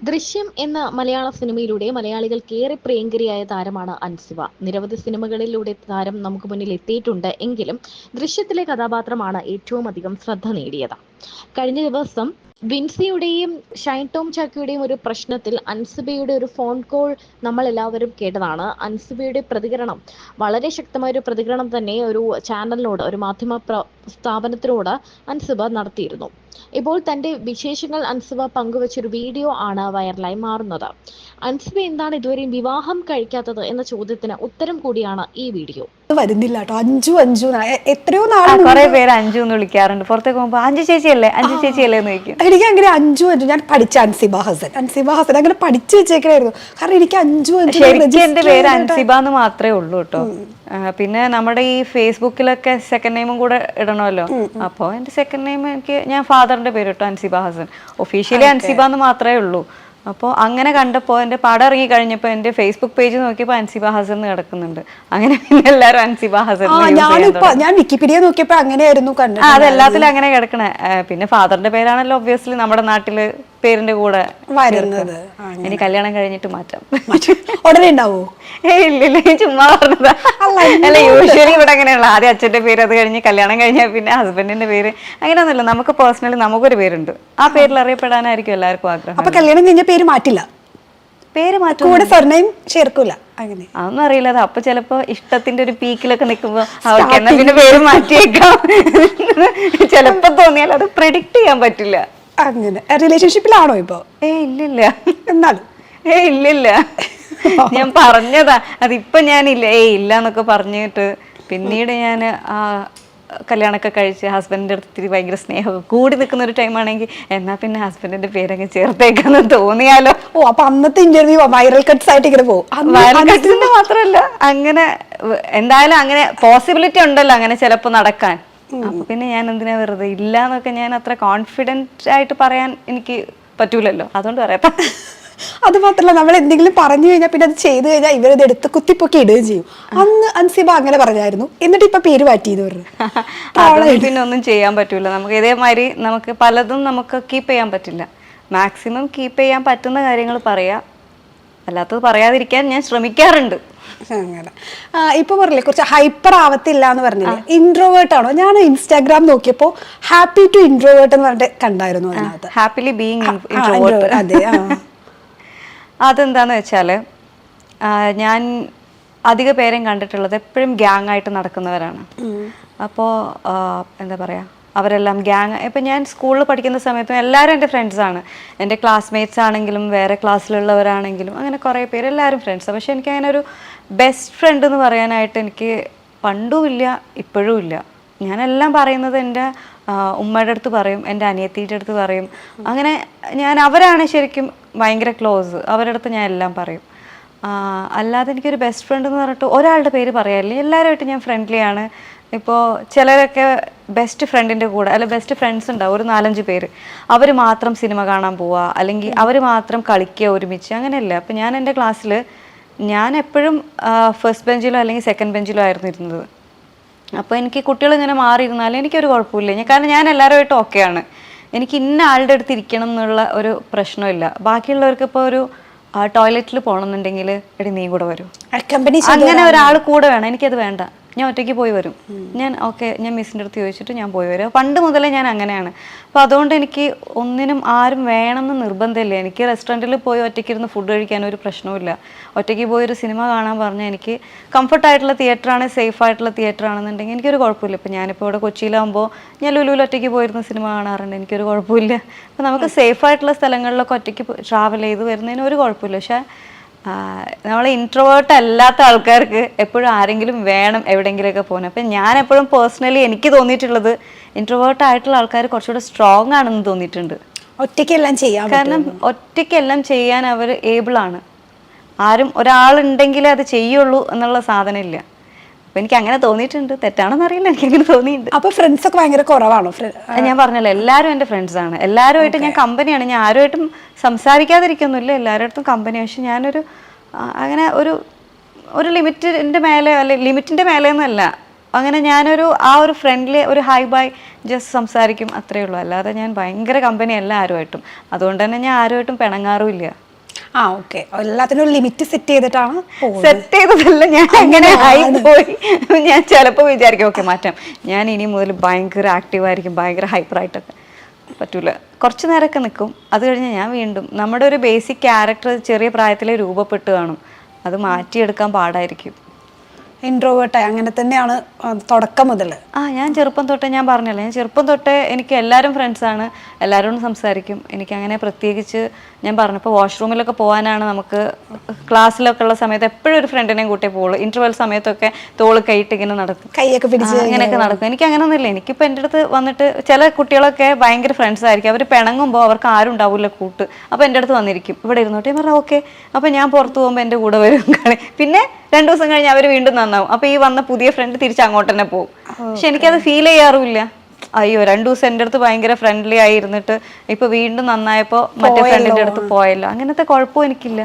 ദൃശ്യം എന്ന മലയാള സിനിമയിലൂടെ മലയാളികൾക്കേറെ പ്രിയങ്കരിയായ താരമാണ് അൻസിബ. നിരവധി സിനിമകളിലൂടെ താരം നമുക്ക് മുന്നിൽ എത്തിയിട്ടുണ്ട് എങ്കിലും ദൃശ്യത്തിലെ കഥാപാത്രമാണ് ഏറ്റവും അധികം ശ്രദ്ധ നേടിയത്. കഴിഞ്ഞ ദിവസം വിൻസിയുടെയും ഷൈൻ ടോം ചാക്കോയുടെയും ഒരു പ്രശ്നത്തിൽ അൻസിബയുടെ ഒരു ഫോൺ കോൾ നമ്മൾ എല്ലാവരും കേട്ടതാണ്. അൻസിബയുടെ പ്രതികരണം വളരെ ശക്തമായ ഒരു പ്രതികരണം തന്നെ ഒരു ചാനലിനോട്, ഒരു മാധ്യമ സ്ഥാപനത്തിനോട് അൻസിബ നടത്തിയിരുന്നു. ഇപ്പോൾ തന്റെ വിശേഷങ്ങൾ അൻസിബ പങ്കുവച്ചൊരു വീഡിയോ ആണ് വൈറലായി മാറുന്നത്. അൻസിബ എന്താണ് ഇതുവരെയും വിവാഹം കഴിക്കാത്തത് എന്ന ചോദ്യത്തിന് ഉത്തരം കൂടിയാണ് ഈ വീഡിയോ. വരുന്നില്ല കേട്ടോ. അഞ്ചു അഞ്ചു എത്രയോ നാളെ കുറെ പേര് അഞ്ചു എന്ന് വിളിക്കാറുണ്ട്. പുറത്തേക്ക് പോകുമ്പോ അഞ്ചു ചേച്ചിയല്ലേ അഞ്ചു ചേച്ചിയല്ലേ എന്ന് ചോദിക്കും. എനിക്ക് അങ്ങനെ അഞ്ചു അഞ്ചു ഞാൻ പഠിച്ച അൻസിബ ഹസൻ അങ്ങനെ പഠിച്ചു വെച്ചേക്കായിരുന്നു. കാരണം എനിക്ക് അഞ്ചു അഞ്ചു ശരിക്കും എന്റെ പേര് അൻസിബ എന്ന് മാത്രമേ ഉള്ളൂ കേട്ടോ. പിന്നെ നമ്മുടെ ഈ ഫേസ്ബുക്കിലൊക്കെ സെക്കൻഡ് നെയിമും കൂടെ ഇടണമല്ലോ. അപ്പോൾ എന്റെ സെക്കൻഡ് നെയിം ഞാൻ ഫാദറിന്റെ പേര് ഇട്ടു അൻസിബ ഹസൻ. ഒഫീഷ്യലി അൻസിബ എന്ന് മാത്രമേ ഉള്ളൂ. അപ്പോൾ അങ്ങനെ കണ്ടപ്പോൾ എൻ്റെ പടം ഇറങ്ങി കഴിഞ്ഞപ്പോൾ എൻ്റെ ഫേസ്ബുക്ക് പേജ് നോക്കിയപ്പോൾ അൻസിബ ഹസൻ കിടക്കുന്നുണ്ട്. അങ്ങനെ പിന്നെ എല്ലാവരും അൻസിബ ഹസൻ. ഞാൻ വിക്കിപീഡിയ നോക്കിയപ്പോൾ അങ്ങനെയായിരുന്നു കണ്ടത്. അതെല്ലാത്തിലും അങ്ങനെ കിടക്കണേ. പിന്നെ ഫാദറിന്റെ പേരാണല്ലോ ഒബ്വിയസ്ലി നമ്മുടെ നാട്ടില് പേരിന്റെ കൂടെ വരുന്നത്. ഇനി കല്യാണം കഴിഞ്ഞിട്ട് മാറ്റാം. ഉടനെ ഉണ്ടാവോ? ഇല്ലില്ല, ചുമ്മാ പറഞ്ഞതാ. അല്ല, യൂഷ്വലി ഇവിടെ അങ്ങനെയുള്ള ആദ്യം അച്ഛന്റെ പേര്, അത് കഴിഞ്ഞ് കല്യാണം കഴിഞ്ഞാൽ പിന്നെ ഹസ്ബൻഡിന്റെ പേര്. അങ്ങനെയൊന്നുമില്ല. നമുക്ക് പേഴ്സണലി നമുക്കൊരു പേരുണ്ട്. ആ പേരിൽ അറിയപ്പെടാനായിരിക്കും എല്ലാവർക്കും ആഗ്രഹം. അപ്പൊ കല്യാണം കഴിഞ്ഞ പേര് മാറ്റില്ല? പേര് മാറ്റും, കൂടെ സർനെയിം ചേർക്കൂല? അങ്ങനെ അതൊന്നും അറിയില്ല. അത് അപ്പൊ ചിലപ്പോ ഇഷ്ടത്തിന്റെ ഒരു പീക്കിലൊക്കെ നിൽക്കുമ്പോ അവർക്ക് എന്നാ പിന്നെ പേര് മാറ്റിയേക്കാം ചിലപ്പോ തോന്നിയാൽ അത് പ്രെഡിക്റ്റ് ചെയ്യാൻ പറ്റില്ല. അങ്ങനെ റിലേഷൻഷിപ്പിലാണോ ഇപ്പൊ? ഇല്ലില്ല. എന്നാലും ഇല്ലില്ല, ഞാൻ പറഞ്ഞതാ. അതിപ്പോ ഞാനില്ല ഇല്ല എന്നൊക്കെ പറഞ്ഞിട്ട് പിന്നീട് ഞാൻ ആ കല്യാണമൊക്കെ കഴിച്ച് ഹസ്ബൻഡിന്റെ അടുത്ത് ഭയങ്കര സ്നേഹമൊക്കെ കൂടി നിൽക്കുന്ന ഒരു ടൈം ആണെങ്കിൽ എന്നാ പിന്നെ ഹസ്ബൻഡിന്റെ പേരൊക്കെ ചേർത്തേക്കാന്ന് തോന്നിയാലോ. അപ്പൊ അന്നത്തെ ഇന്റർവ്യൂ വൈറൽ കട്ട്സ് ആയിട്ട് ഇങ്ങനെ പോകും. വൈറൽ കട്ട്സിന്റെ മാത്രല്ല, അങ്ങനെ എന്തായാലും അങ്ങനെ പോസിബിലിറ്റി ഉണ്ടല്ലോ അങ്ങനെ ചിലപ്പോ നടക്കാൻ. അപ്പൊ പിന്നെ ഞാൻ എന്തിനാ വെറുതെ ഇല്ല എന്നൊക്കെ ഞാൻ അത്ര കോൺഫിഡന്റ് ആയിട്ട് പറയാൻ എനിക്ക് പറ്റൂലല്ലോ, അതുകൊണ്ട് പറയാത്ത. അത് മാത്രല്ല, നമ്മൾ എന്തെങ്കിലും പറഞ്ഞു കഴിഞ്ഞാൽ പിന്നെ അത് ചെയ്തു കഴിഞ്ഞാൽ ഇവരത് എടുത്ത് കുത്തിപ്പൊക്കി ഇടുകയും ചെയ്യും. അന്ന് അൻസിബ അങ്ങനെ പറഞ്ഞായിരുന്നു, എന്നിട്ട് ഇപ്പൊ പേര് മാറ്റിയത് പറഞ്ഞു. പിന്നെ ഒന്നും ചെയ്യാൻ പറ്റൂല. നമുക്ക് ഇതേമാതിരി നമുക്ക് പലതും നമുക്ക് കീപ്പ് ചെയ്യാൻ പറ്റില്ല. മാക്സിമം കീപ്പ് ചെയ്യാൻ പറ്റുന്ന കാര്യങ്ങൾ പറയാ, അല്ലാത്തത് പറയാതിരിക്കാൻ ഞാൻ ശ്രമിക്കാറുണ്ട്. അങ്ങനെ ഇപ്പൊ പറഞ്ഞില്ലേ കുറച്ച് ഹൈപ്പർ ആവത്തില്ല എന്ന് പറഞ്ഞില്ലേ, ഇൻട്രോവേർട്ട് ആണോ? ഞാൻ ഇൻസ്റ്റാഗ്രാം നോക്കിയപ്പോ ഹാപ്പി ടു ഇൻട്രോവേർട്ട് എന്ന് പറഞ്ഞിട്ട് കണ്ടായിരുന്നു. അതിനകത്ത് ഹാപ്പിലി ബീയിങ് ഇൻട്രോവേർട്ട്. അതെ. അതെന്താന്ന് വെച്ചാല് ഞാൻ അധിക പേരെയും കണ്ടിട്ടുള്ളത് എപ്പോഴും ഗ്യാങ് ആയിട്ട് നടക്കുന്നവരാണ്. അപ്പോൾ എന്താ പറയാ, അവരെല്ലാം ഗ്യാങ്. ഇപ്പം ഞാൻ സ്കൂളിൽ പഠിക്കുന്ന സമയത്തും എല്ലാവരും എൻ്റെ ഫ്രണ്ട്സാണ്. എൻ്റെ ക്ലാസ്മേറ്റ്സ് ആണെങ്കിലും വേറെ ക്ലാസ്സിലുള്ളവരാണെങ്കിലും അങ്ങനെ കുറേ പേര് എല്ലാവരും ഫ്രണ്ട്സാണ്. പക്ഷെ എനിക്ക് അങ്ങനെ ഒരു ബെസ്റ്റ് ഫ്രണ്ട് എന്ന് പറയാനായിട്ട് എനിക്ക് പണ്ടും ഇല്ല, ഇപ്പോഴും ഇല്ല. ഞാനെല്ലാം പറയുന്നത് എൻ്റെ ഉമ്മയുടെ അടുത്ത് പറയും, എൻ്റെ അനിയത്തിയുടെ അടുത്ത് പറയും. അങ്ങനെ അവരാണ് ശരിക്കും ഭയങ്കര ക്ലോസ്. അവരുടെ അടുത്ത് ഞാൻ എല്ലാം പറയും. അല്ലാതെ എനിക്കൊരു ബെസ്റ്റ് ഫ്രണ്ട് എന്ന് പറഞ്ഞിട്ട് ഒരാളുടെ പേര് പറയാറില്ല. എല്ലാവരുമായിട്ട് ഞാൻ ഫ്രണ്ട്ലി ആണ്. ഇപ്പോൾ ചിലരൊക്കെ ബെസ്റ്റ് ഫ്രണ്ടിൻ്റെ കൂടെ അല്ല ബെസ്റ്റ് ഫ്രണ്ട്സ് ഉണ്ടാവും, ഒരു 4-5 പേര്. അവർ മാത്രം സിനിമ കാണാൻ പോവുക, അല്ലെങ്കിൽ അവർ മാത്രം കളിക്കുക ഒരുമിച്ച്, അങ്ങനെയല്ല. അപ്പം ഞാൻ എൻ്റെ ക്ലാസ്സിൽ ഞാൻ എപ്പോഴും ഫസ്റ്റ് ബെഞ്ചിലോ അല്ലെങ്കിൽ സെക്കൻഡ് ബെഞ്ചിലോ ആയിരുന്നു ഇരുന്നത്. അപ്പോൾ എനിക്ക് കുട്ടികൾ ഇങ്ങനെ മാറിയിരുന്നാലും എനിക്കൊരു കുഴപ്പമില്ല. കാരണം ഞാൻ എല്ലാവരുമായിട്ടും ഓക്കെയാണ്. എനിക്ക് ഇന്ന ആളുടെ അടുത്ത് ഇരിക്കണം എന്നുള്ള ഒരു പ്രശ്നമില്ല. ബാക്കിയുള്ളവർക്ക് ഇപ്പോൾ ഒരു ടോയ്ലറ്റിൽ പോകണമെന്നുണ്ടെങ്കിൽ എടി നീ കൂടെ വരും, അങ്ങനെ ഒരാൾ കൂടെ വേണം. എനിക്കത് വേണ്ട, ഞാൻ ഒറ്റയ്ക്ക് പോയി വരും. ഞാൻ മിസ്സിൻ്റെ അടുത്ത് ചോദിച്ചിട്ട് ഞാൻ പോയി വരും. പണ്ട് മുതലേ ഞാൻ അങ്ങനെയാണ്. അപ്പോൾ അതുകൊണ്ട് എനിക്ക് ഒന്നിനും ആരും വേണമെന്ന് നിർബന്ധമില്ല. എനിക്ക് റെസ്റ്റോറൻറ്റിൽ പോയി ഒറ്റയ്ക്കിരുന്ന് ഫുഡ് കഴിക്കാനൊരു പ്രശ്നവുമില്ല. ഒറ്റയ്ക്ക് പോയി ഒരു സിനിമ കാണാൻ പറഞ്ഞാൽ എനിക്ക് കംഫർട്ടായിട്ടുള്ള തിയേറ്ററാണ്, സേഫ് ആയിട്ടുള്ള തിയേറ്റർ ആണെന്നുണ്ടെങ്കിൽ എനിക്കൊരു കുഴപ്പമില്ല. ഇപ്പോൾ ഞാനിപ്പോൾ ഇവിടെ കൊച്ചിയിലാകുമ്പോൾ ഞാൻ ലുലുവിൽ ഒറ്റയ്ക്ക് പോയിരുന്ന സിനിമ കാണാറുണ്ട്, എനിക്കൊരു കുഴപ്പമില്ല. അപ്പോൾ നമുക്ക് സേഫ് ആയിട്ടുള്ള സ്ഥലങ്ങളിലൊക്കെ ഒറ്റയ്ക്ക് ട്രാവൽ ചെയ്ത് വരുന്നതിന് ഒരു കുഴപ്പമില്ല. പക്ഷേ നമ്മൾ ഇൻട്രോവേർട്ട് അല്ലാത്ത ആൾക്കാർക്ക് എപ്പോഴും ആരെങ്കിലും വേണം എവിടെയെങ്കിലുമൊക്കെ പോകാൻ. അപ്പം ഞാൻ എപ്പോഴും പേഴ്സണലി എനിക്ക് തോന്നിയിട്ടുള്ളത് ഇൻട്രോവേർട്ട് ആയിട്ടുള്ള ആൾക്കാർ കുറച്ചുകൂടെ സ്ട്രോങ് ആണെന്ന് തോന്നിയിട്ടുണ്ട്. ഒറ്റയ്ക്കെല്ലാം ചെയ്യാം. കാരണം ഒറ്റയ്ക്കെല്ലാം ചെയ്യാൻ അവർ ഏബിളാണ്. ആരും ഒരാളുണ്ടെങ്കിലേ അത് ചെയ്യുള്ളൂ എന്നുള്ള സാധനമില്ല. അപ്പം എനിക്ക് അങ്ങനെ തോന്നിയിട്ടുണ്ട്. തെറ്റാണെന്ന് അറിയില്ല, എനിക്കങ്ങനെ തോന്നിയിട്ടുണ്ട്. അപ്പോൾ ഫ്രണ്ട്സ് ഒക്കെ ഭയങ്കര കുറവാണോ? ഞാൻ പറഞ്ഞല്ലോ, എല്ലാവരും എൻ്റെ ഫ്രണ്ട്സാണ്. എല്ലാവരുമായിട്ട് ഞാൻ കമ്പനിയാണ്. ഞാൻ ആരുമായിട്ടും സംസാരിക്കാതിരിക്കൊന്നുമില്ല, എല്ലാവരുടെടുത്തും കമ്പനി. പക്ഷെ ഞാനൊരു അങ്ങനെ ഒരു ലിമിറ്റിൻ്റെ മേലെ, അല്ലെ ലിമിറ്റിൻ്റെ മേലെ എന്നല്ല, അങ്ങനെ ഞാനൊരു ഒരു ഫ്രണ്ട്ലി ഒരു ഹൈ ബൈ ജസ്റ്റ് സംസാരിക്കും, അത്രേ ഉള്ളൂ. അല്ലാതെ ഞാൻ ഭയങ്കര കമ്പനി അല്ല ആരുമായിട്ടും. അതുകൊണ്ട് തന്നെ ഞാൻ ആരുമായിട്ടും പിണങ്ങാറുമില്ല. ഓക്കെ, എല്ലാത്തിനും ഒരു ലിമിറ്റ് സെറ്റ് ചെയ്തിട്ടാണ് സെറ്റ് ചെയ്തതല്ല, ഞാൻ അങ്ങനെ ആയി പോയി. ഞാൻ ചിലപ്പോൾ വിചാരിക്കും ഓക്കെ മാറ്റാം, ഞാൻ ഇനി മുതൽ ഭയങ്കര ആക്റ്റീവായിരിക്കും, ഭയങ്കര ഹൈപ്പറായിട്ടൊക്കെ. പറ്റൂല, കുറച്ച് നേരമൊക്കെ നിൽക്കും. അത് കഴിഞ്ഞ് ഞാൻ വീണ്ടും നമ്മുടെ ഒരു ബേസിക് ക്യാരക്ടർ ചെറിയ പ്രായത്തിലെ രൂപപ്പെട്ട് കാണും, അത് മാറ്റിയെടുക്കാൻ പാടായിരിക്കും. ഇൻട്രോവേർട്ടായി അങ്ങനെ തന്നെയാണ് തുടക്കം മുതൽ? ഞാൻ ചെറുപ്പം തൊട്ടേ, ഞാൻ പറഞ്ഞല്ലോ, ഞാൻ ചെറുപ്പം തൊട്ടേ എനിക്ക് എല്ലാവരും ഫ്രണ്ട്സാണ്, എല്ലാവരോടും സംസാരിക്കും. എനിക്കങ്ങനെ പ്രത്യേകിച്ച് ഞാൻ പറഞ്ഞപ്പോൾ വാഷ്റൂമിലൊക്കെ പോകാനാണ് നമുക്ക് ക്ലാസ്സിലൊക്കെ ഉള്ള സമയത്ത് എപ്പോഴും ഒരു ഫ്രണ്ടിനെയും കൂട്ടേ പോകുള്ളൂ. ഇൻ്റർവെൽ സമയത്തൊക്കെ തോള് കൈയിട്ട് ഇങ്ങനെ നടക്കും, കൈയൊക്കെ പിടിച്ച് അങ്ങനെയൊക്കെ നടക്കും. എനിക്ക് അങ്ങനെ ഒന്നുമില്ല. എനിക്കിപ്പോൾ എൻ്റെ അടുത്ത് വന്നിട്ട് ചില കുട്ടികളൊക്കെ ഭയങ്കര ഫ്രണ്ട്സ് ആയിരിക്കും, അവർ പിണങ്ങുമ്പോൾ അവർക്ക് ആരും ഉണ്ടാവില്ല കൂട്ട്. അപ്പോൾ എൻ്റെ അടുത്ത് വന്നിരിക്കും, ഇവിടെ ഇരുന്നോട്ടെ. ഞാൻ പറഞ്ഞാൽ ഓക്കെ. അപ്പോൾ ഞാൻ പുറത്ത് പോകുമ്പോൾ എൻ്റെ കൂടെ വരും കളി. പിന്നെ 2 ദിവസം കഴിഞ്ഞ് അവർ വീണ്ടും നന്നാവും. അപ്പോൾ ഈ വന്ന പുതിയ ഫ്രണ്ട് തിരിച്ച് അങ്ങോട്ട് തന്നെ പോകും. പക്ഷെ എനിക്കത് ഫീൽ ചെയ്യാറുമില്ല. അയ്യോ 2 ദിവസം എൻ്റെ അടുത്ത് ഭയങ്കര ഫ്രണ്ട്ലി ആയിരുന്നിട്ട് ഇപ്പൊ വീണ്ടും നന്നായപ്പോൾ മറ്റേ ഫ്രണ്ടിന്റെ അടുത്ത് പോയല്ലോ, അങ്ങനത്തെ കുഴപ്പവും എനിക്കില്ല.